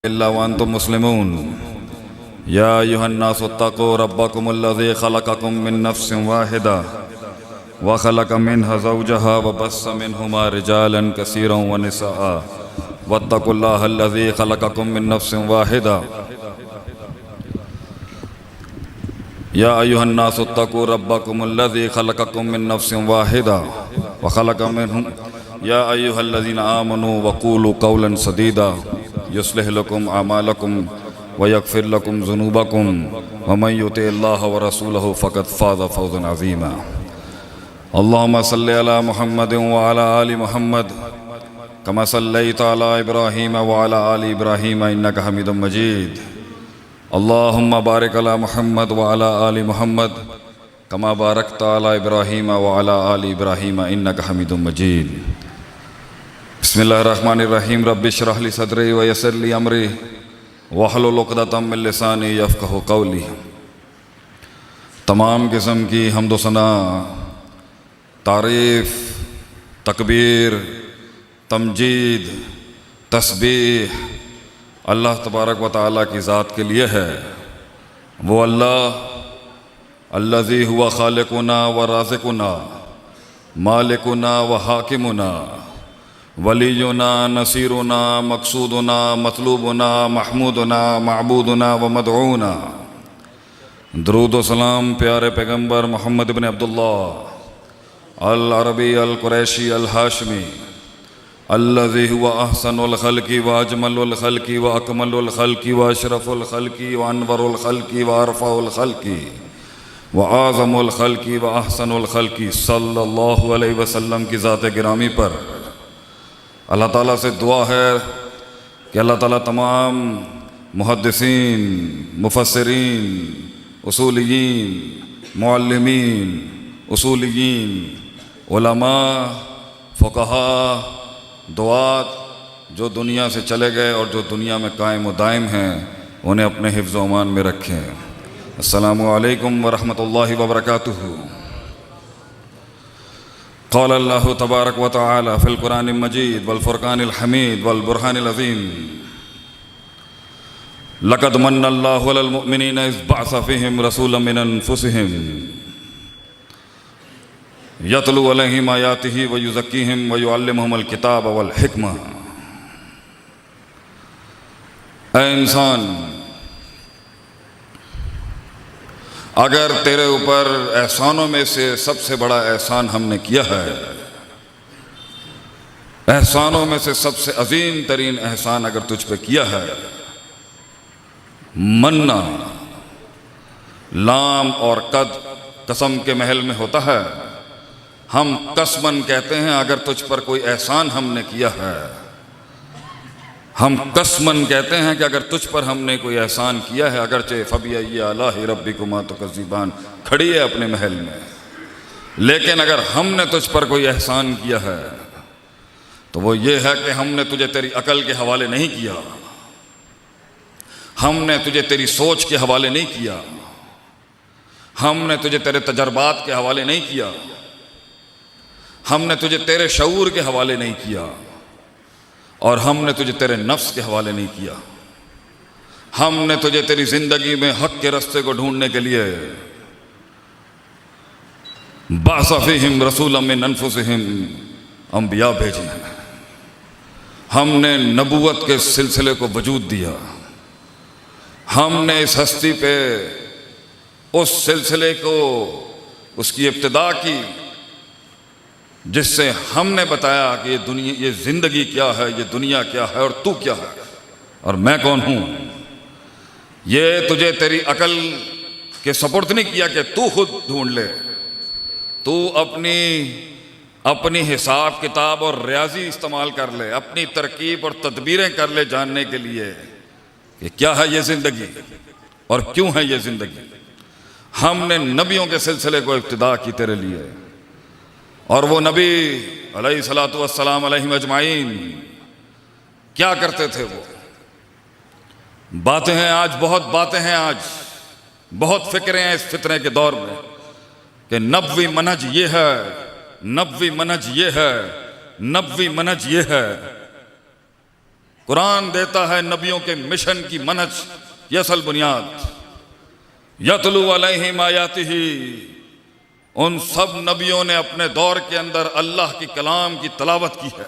इल्ला व अंतुम मुस्लिमून या अय्युहन्नासु इत्तक़ू रब्बकुमुल्लज़ी ख़लक़कुम मिन नफ़्सिन वाहिदा व ख़लक़ मिन्हा ज़ौजहा व बस्स मिन्हुमा रिजालन कसीरन व निसाअ वत्तक़ुल्लाहल्लज़ी ख़लक़कुम मिन नफ़्सिन वाहिदा या अय्युहन्नासु इत्तक़ू रब्बकुमुल्लज़ी ख़लक़कुम मिन नफ़्सिन वाहिदा व ख़लक़ मिन्हुम या अय्युहल्लज़ीना आमनू वक़ूलू क़ौलन सदीदा युस्लिह लकुम आमालकुम व यग़फ़िर लकुम ज़ुनूबकुम व मन युतिइल्लाह व रसूलहु फ़क़द फ़ाज़ फ़ौज़न अज़ीमा। अल्लाहुम्मा सल्लि अला मुहम्मदिन व अला आलि मुहम्मद कमा सल्लैता अला इब्राहीम व अला आलि इब्राहीम इन्नका हमीदुम मजीद। अल्लाहुम्मा बारिक अला मुहम्मद व अला आलि मुहम्मद कमा बारकता अला इब्राहीम व अला आलि इब्राहीम इन्नका हमीदुम मजीद। बिस्मिल्लाहिर्रहमानिर्रहीम रब्बि इश्रह ली सदरी व यस्सिर ली अमरी वहलुल उक़दतम मिन लिसानी यफ़क़हू क़ौली। तमाम किस्म की हम्द व सना, तारीफ़, तकबीर, तमजीद, तस्बीह अल्लाह तबारक व तआला की ज़ात के लिए है। वो अल्लाह अल्लज़ी हुवा ख़ालिक़ुना व राज़िक़ुना मालिकुना व हाकिमुना वलीयुना नसीरुना मक़सूदुना मतलूबुना महमूदुना मअबूदुना व मदऊना। दरूद व सलाम प्यारे पैगम्बर मोहम्मद इब्न अब्दुल्लाह अल अरबी अल कुरैशी अल हाशमी अल्लज़ी हुवा अहसनुल ख़ल्क़ि व अजमलुल ख़ल्क़ि व अकमलुल ख़ल्क़ि व अशरफुल ख़ल्क़ि व अनवरुल ख़ल्क़ि व अरफ़ाउल ख़ल्क़ि व आज़मुल ख़ल्क़ि व अहसनुल ख़ल्क़ि सल्लल्लाहु अलैहि वसल्लम की ज़ात गिरामी पर अल्लाह ताला से दुआ है कि अल्लाह ताला तमाम मुहद्दिसीन, मुफस्सिरीन, उसूलियीन, मुअल्लिमीन, उसूलियीन, उलमा, फ़ुक़हा, दुआत जो दुनिया से चले गए और जो दुनिया में कायम व दायम हैं उन्हें अपने हिफ्ज़ व अमान में रखें। अस्सलामु अलैकुम व रहमतुल्लाहि व बरकातुहू। क़ाल अल्लाहु तबारक व तआला फ़िल क़ुरानिल मजीद वल फ़ुरक़ानिल हमीद वल बुरहानिल अज़ीम लक़द मन्नल्लाहु अलल मुअमिनीना इज़ बअस फ़ीहिम रसूलन मिन अनफ़ुसिहिम यतलू अलैहिम आयातिही व युज़क्कीहिम व युअल्लिमुहुमुल किताब वल हिकमा। ऐ इंसान, अगर तेरे ऊपर एहसानों में से सबसे बड़ा एहसान हमने किया है, एहसानों में से सबसे अजीम तरीन एहसान अगर तुझ पे किया है, मन्ना लाम और कद कसम के महल में होता है। हम कसमन कहते हैं अगर तुझ पर कोई एहसान हमने किया है, हम कसमन कहते हैं कि अगर तुझ पर हमने कोई एहसान किया है, अगरचे फ़बिअय्यि आलाइ रब्बिकुमा तुकज़्ज़िबान खड़ी है अपने महल में, लेकिन अगर हमने तुझ पर कोई एहसान किया है तो वो ये है कि हमने तुझे तेरी अकल के हवाले नहीं किया, हमने तुझे तेरी सोच के हवाले नहीं किया, हमने तुझे तेरे तजर्बात के हवाले नहीं किया, हमने तुझे तेरे शऊर के हवाले नहीं किया और हमने तुझे तेरे नफ्स के हवाले नहीं किया। हमने तुझे तेरी ज़िंदगी में हक़ के रास्ते को ढूंढने के लिए बअस फ़ीहिम रसूलन मिन अनफ़ुसिहिम अंबिया भेजे हैं। हमने नबूवत के सिलसिले को वजूद दिया, हमने इस हस्ती पे उस सिलसिले को उसकी इब्तिदा की जिससे हमने बताया कि ये दुनिया, ये ज़िंदगी क्या है, ये दुनिया क्या है और तू क्या है और मैं कौन हूँ। ये तुझे तेरी अकल के सपुर्द नहीं किया कि तू खुद ढूंढ ले, तू अपनी हिसाब किताब और रियाजी इस्तेमाल कर ले, अपनी तरकीब और तदबीरें कर ले जानने के लिए कि क्या है ये ज़िंदगी और क्यों है ये ज़िंदगी। हमने नबियों के सिलसिले को इब्तिदा की तेरे लिए और वो नबी अलैहिस्सलातु वस्सलाम अलैहिम अजमाइन क्या करते थे। वो बातें हैं आज, बहुत बातें हैं आज, बहुत फिक्रें हैं इस फितने के दौर में कि नबवी मनहज ये है, नबवी मनहज ये है, नबवी मनहज ये है। कुरान देता है नबियों के मिशन की मनहज की असल बुनियाद। यतलू अलैहिम आयातिही, उन सब नबियों ने अपने दौर के अंदर अल्लाह की कलाम की तलावत की है।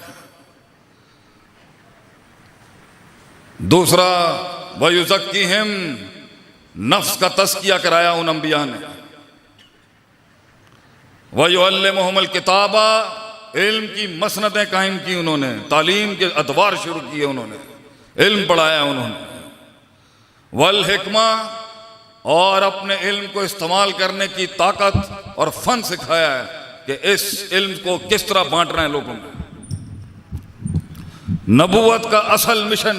दूसरा, वयुज़क्कीहिम, नफ्स का तज़किया कराया उन अंबिया ने। वयुअल्लिमुहुमुल किताबा, इल्म की मसनदें कायम की उन्होंने, तालीम के अदवार शुरू किए उन्होंने, इल्म पढ़ाया उन्होंने। वल हिकमा, और अपने इल्म को इस्तेमाल करने की ताकत और फन सिखाया है कि इस इल्म को किस तरह बांटना है लोगों में। नबूवत का असल मिशन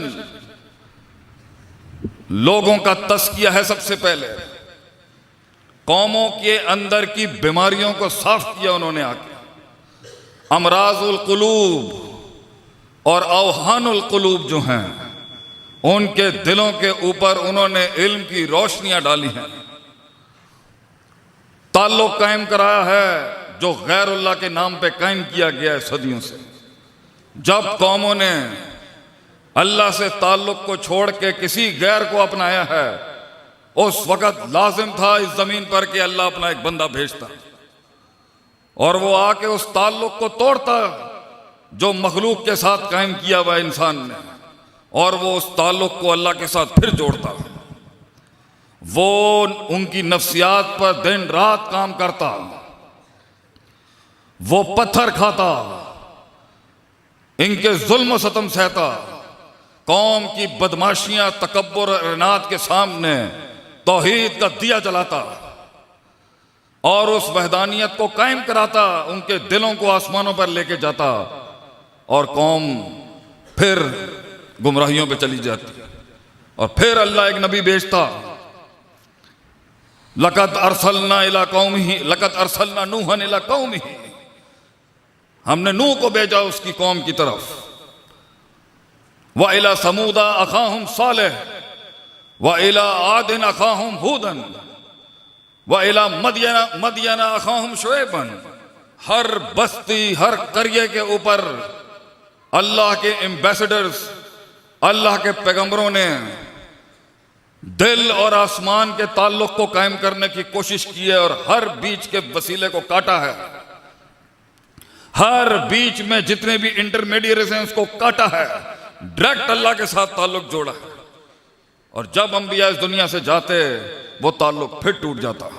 लोगों का तस्किया है। सबसे पहले कौमों के अंदर की बीमारियों को साफ किया उन्होंने आके। अमराजुल कुलूब और अवहानुल कुलूब जो हैं, उनके दिलों के ऊपर उन्होंने इल्म की रोशनियां डाली हैं। ताल्लुक कायम कराया है जो गैरुल्लाह के नाम पे कायम किया गया है सदियों से। जब कौमों ने अल्लाह से ताल्लुक को छोड़ के किसी गैर को अपनाया है, उस वक़्त लाजिम था इस जमीन पर कि अल्लाह अपना एक बंदा भेजता और वो आके उस ताल्लुक को तोड़ता जो मखलूक के साथ कायम किया हुआ इंसान ने, और वो उस ताल्लुक को अल्लाह के साथ फिर जोड़ता। वो उनकी नफ्सियात पर दिन रात काम करता, वो पत्थर खाता, इनके जुल्म सतम सहता, कौम की बदमाशियां तकब्बुर और इनाद के सामने तौहीद का दिया जलाता और उस वहदानियत को कायम कराता, उनके दिलों को आसमानों पर लेके जाता, और कौम फिर गुमराहियों पे चली जाती। और फिर अल्लाह एक नबी भेजता। लक़द अरसलना इला कौमिही, लक़द अरसलना नूहन इला कौमिही, हमने नूह को भेजा उसकी कौम की तरफ। व इला समूदा अखाहुम सालेह व इला आदिन अखाहुम हूदन व इला मदियना अखाहुम शुएबन। हर बस्ती, हर करिए के ऊपर अल्लाह के एम्बेसडर्स, अल्लाह के पैगंबरों ने दिल और आसमान के ताल्लुक को कायम करने की कोशिश की है और हर बीच के वसीले को काटा है। हर बीच में जितने भी इंटरमीडिएट्स हैं उसको काटा है, डायरेक्ट अल्लाह के साथ ताल्लुक जोड़ा है। और जब अंबिया इस दुनिया से जाते वो ताल्लुक फिर टूट जाता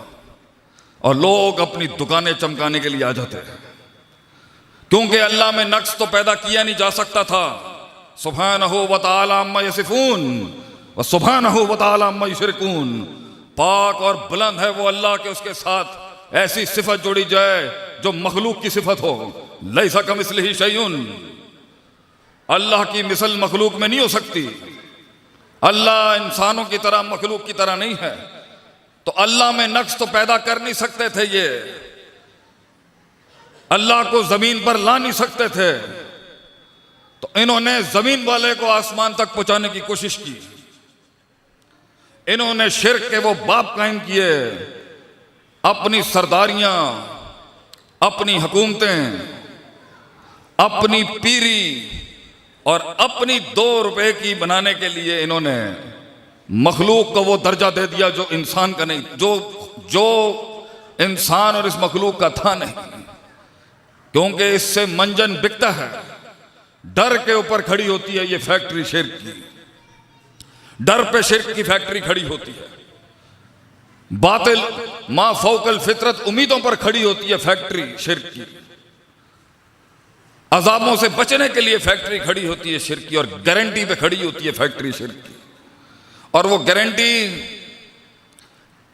और लोग अपनी दुकानें चमकाने के लिए आ जाते, क्योंकि अल्लाह में नक्स तो पैदा किया नहीं जा सकता था। सुब्हानहू व तआला अम्मा यसिफून व सुब्हानहू व तआला अम्मा युशरिकून। पाक और बुलंद है वो अल्लाह के उसके साथ ऐसी सिफत जोड़ी जाए जो मखलूक की सिफत हो। लैसा कमिस्लिही शैउन, अल्लाह की मिसल मखलूक में नहीं हो सकती। अल्लाह इंसानों की तरह मखलूक की तरह नहीं है, तो अल्लाह में नक्स तो पैदा कर नहीं सकते थे, ये अल्लाह को जमीन पर ला नहीं सकते थे, तो इन्होंने जमीन वाले को आसमान तक पहुंचाने की कोशिश की। इन्होंने शिर्क के वो बाप कायम किए, अपनी सरदारियां, अपनी हुकूमतें, अपनी पीरी और अपनी 2 रुपए की बनाने के लिए इन्होंने मखलूक को वो दर्जा दे दिया जो इंसान का नहीं, जो इंसान और इस मखलूक का था नहीं, क्योंकि इससे मंजन बिकता है। डर के ऊपर खड़ी होती है ये फैक्ट्री शिर्क की, डर पे शिर्क की फैक्ट्री खड़ी होती है। बातिल मा फौकल फितरत, उम्मीदों पर खड़ी होती है फैक्ट्री शिर्क की। अजाबों से बचने के लिए फैक्ट्री खड़ी होती है शिर्क की, और गारंटी पे खड़ी होती है फैक्ट्री शिर्क की। और वो गारंटी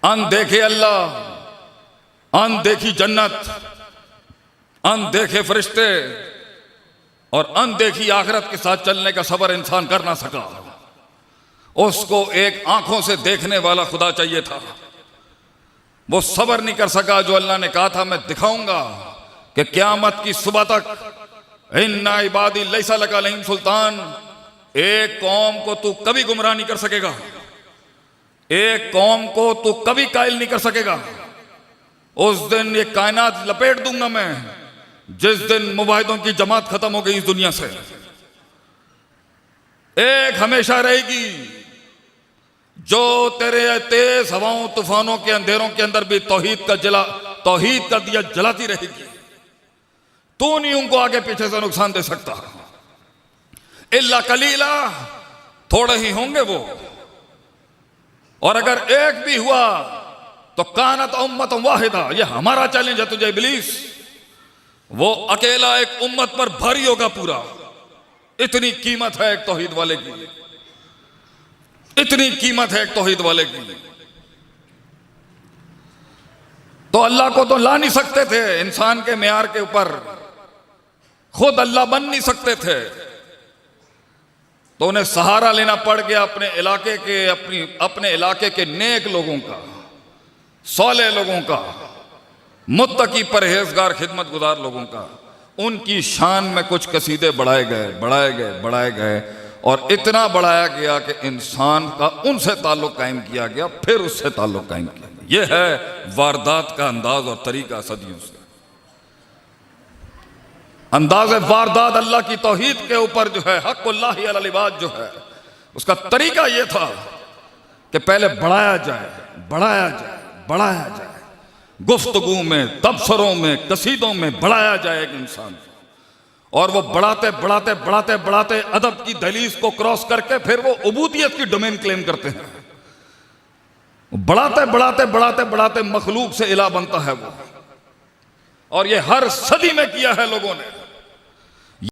अनदेखे अल्लाह, अनदेखी जन्नत, अनदेखे फरिश्ते और अनदेखी आखिरत के साथ चलने का सबर इंसान कर ना सका। उसको एक आंखों से देखने वाला खुदा चाहिए था, वो सबर नहीं कर सका। जो अल्लाह ने कहा था मैं दिखाऊंगा कि क़यामत की सुबह तक इन्ना इबादी लैसा लका अलैहिम सुल्तान, एक कौम को तू कभी गुमराह नहीं कर सकेगा, एक कौम को तू कभी कायल नहीं कर सकेगा। उस दिन ये कायनात लपेट दूंगा मैं, जिस दिन मुवाहिदों की जमात खत्म हो गई इस दुनिया से। एक हमेशा रहेगी, जो तेरे तेज हवाओं तूफानों के अंधेरों के अंदर भी तौहीद का दिया जलाती रहेगी। तू नहीं उनको आगे पीछे से नुकसान दे सकता। इल्ला कलीला, थोड़े ही होंगे वो, और अगर एक भी हुआ तो कानत उम्मत वाहिदा। ये हमारा चैलेंज है तुझे इब्लीस, वो अकेला एक उम्मत पर भारी होगा पूरा। इतनी कीमत है एक तौहीद वाले की, इतनी कीमत है एक तौहीद वाले की। तो अल्लाह को तो ला नहीं सकते थे, इंसान के मेयार के ऊपर खुद अल्लाह बन नहीं सकते थे, तो उन्हें सहारा लेना पड़ गया अपने इलाके के नेक लोगों का, सौले लोगों का, मुत्तकी परहेजगार खिदमत गुजार लोगों का। उनकी शान में कुछ कसीदे बढ़ाए गए और इतना बढ़ाया गया कि इंसान का उनसे ताल्लुक कायम किया गया, फिर उससे ताल्लुक कायम किया गया। यह है वारदात का अंदाज और तरीका सदियों से। अंदाज वारदात अल्लाह की तौहीद के ऊपर जो है, हक़्क़ुल्लाहि अलल इबाद जो है, उसका तरीका यह था कि पहले बढ़ाया जाए, गुफ्तगू में, तबसरों में, कसीदों में बढ़ाया जाए एक इंसान, और वो बढ़ाते अदब की दहलीज को क्रॉस करके फिर वो उबूदियत की डोमेन क्लेम करते हैं। बढ़ाते मखलूक से इला बनता है वो, और ये हर सदी में किया है लोगों ने।